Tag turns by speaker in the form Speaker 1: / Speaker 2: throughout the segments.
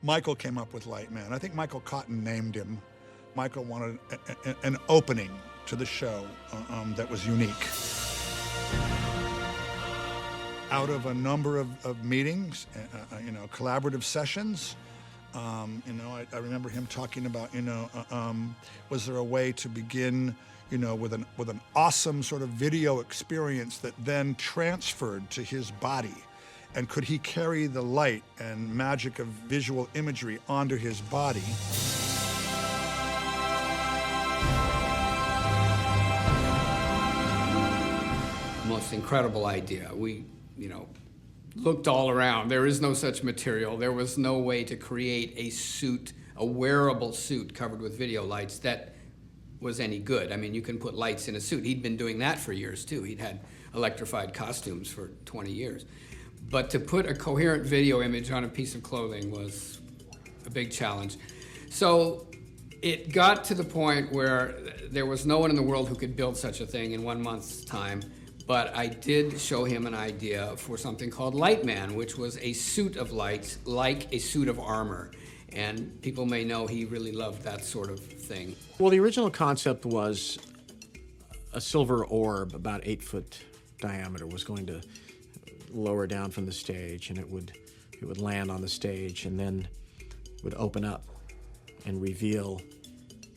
Speaker 1: Michael came up with Lightman. I think Michael Cotton named him. Michael wanted an opening to the show that was unique. Out of a number of meetings, collaborative sessions, I remember him talking about, was there a way to begin, with an awesome sort of video experience that then transferred to his body? And could he carry the light and magic of visual imagery onto his body?
Speaker 2: Most incredible idea. We, looked all around. There is no such material. There was no way to create a suit, a wearable suit covered with video lights that was any good. I mean, you can put lights in a suit. He'd been doing that for years, too. He'd had electrified costumes for 20 years. But to put a coherent video image on a piece of clothing was a big challenge. So it got to the point where there was no one in the world who could build such a thing in 1 month's time. But I did show him an idea for something called Lightman, which was a suit of lights, like a suit of armor. And people may know he really loved that sort of thing.
Speaker 3: Well, the original concept was a silver orb about 8 foot diameter was going to lower down from the stage, and it would land on the stage and then would open up and reveal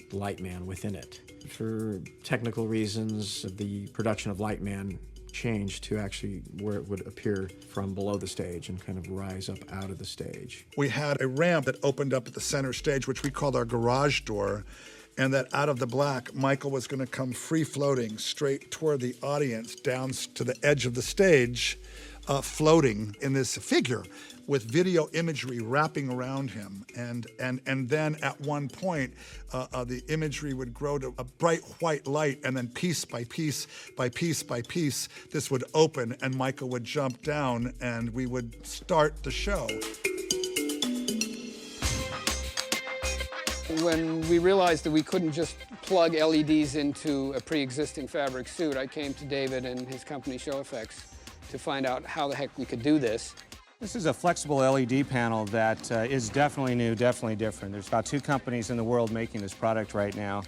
Speaker 3: Lightman within it. For technical reasons, the production of Lightman changed to actually where it would appear from below the stage and kind of rise up out of the stage.
Speaker 1: We had a ramp that opened up at the center stage, which we called our garage door, and that out of the black, Michael was going to come free-floating straight toward the audience down to the edge of the stage, floating in this figure with video imagery wrapping around him. And then at one point, the imagery would grow to a bright white light, and then piece by piece by piece by piece, this would open and Michael would jump down and we would start the show.
Speaker 4: When we realized that we couldn't just plug LEDs into a pre-existing fabric suit, I came to David and his company Show Effects to find out how the heck we could do this.
Speaker 5: This is a flexible LED panel that is definitely new, definitely different. There's about 2 companies in the world making this product right now.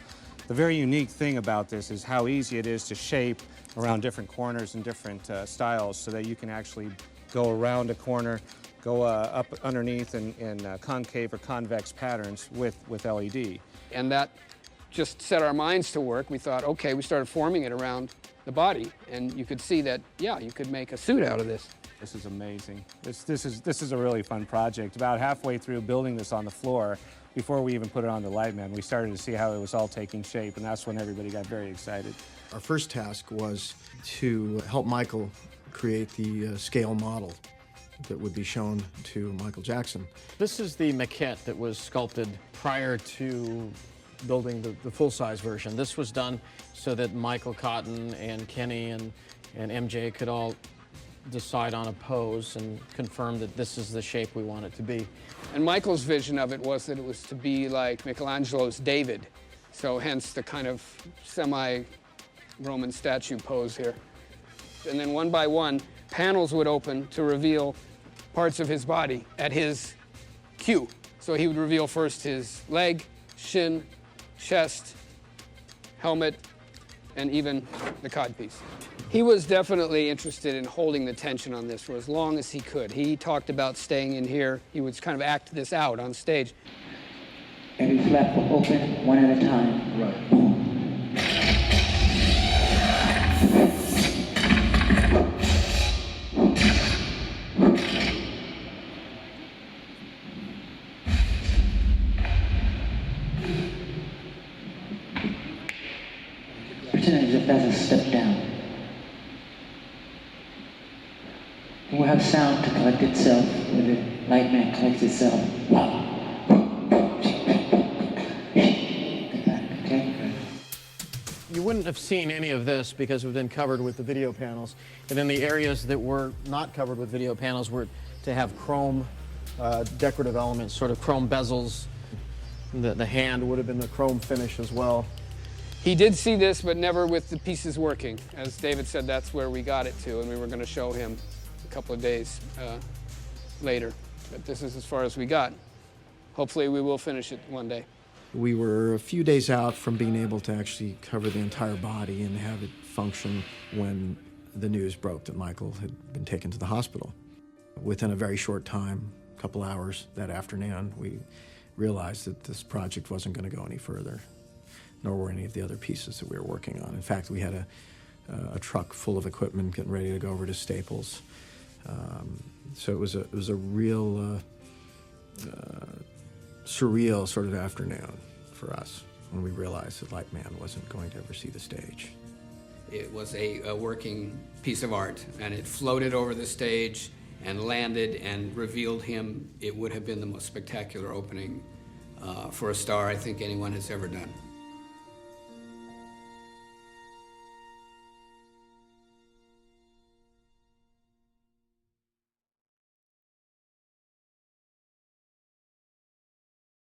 Speaker 5: The very unique thing about this is how easy it is to shape around different corners and different styles so that you can actually go around a corner, go up underneath in concave or convex patterns with LED.
Speaker 4: And that just set our minds to work. We thought, okay, we started forming it around the body, and you could see that, yeah, you could make a suit out of this.
Speaker 5: This is amazing. This is a really fun project. About halfway through building this on the floor, before we even put it on the Lightman, we started to see how it was all taking shape, and that's when everybody got very excited.
Speaker 3: Our first task was to help Michael create the scale model that would be shown to Michael Jackson. This is the maquette that was sculpted prior to building the full-size version. This was done so that Michael Cotton and Kenny and MJ could all decide on a pose and confirm that this is the shape we want it to be.
Speaker 4: And Michael's vision of it was that it was to be like Michelangelo's David, so hence the kind of semi-Roman statue pose here. And then one by one, panels would open to reveal parts of his body at his cue. So he would reveal first his leg, shin, chest, helmet, and even the codpiece. He was definitely interested in holding the tension on this for as long as he could. He talked about staying in here. He would kind of act this out on stage.
Speaker 6: Every flap will open one at a time. Right. Pretend as if that's a step down. And we'll have sound to collect itself when the Lightman collects itself. Okay?
Speaker 3: You wouldn't have seen any of this because it would have been covered with the video panels. And then the areas that were not covered with video panels were to have chrome decorative elements, sort of chrome bezels. The hand would have been the chrome finish as well.
Speaker 4: He did see this, but never with the pieces working. As David said, that's where we got it to, and we were going to show him a couple of days later. But this is as far as we got. hopefully we will finish it one day.
Speaker 3: We were a few days out from being able to actually cover the entire body and have it function when the news broke that Michael had been taken to the hospital. Within a very short time, a couple hours that afternoon, we realized that this project wasn't going to go any further, nor were any of the other pieces that we were working on. In fact, we had a truck full of equipment getting ready to go over to Staples. So it was a real surreal sort of afternoon for us when we realized that Lightman wasn't going to ever see the stage.
Speaker 2: It was a working piece of art, and it floated over the stage and landed and revealed him. It would have been the most spectacular opening for a star I think anyone has ever done.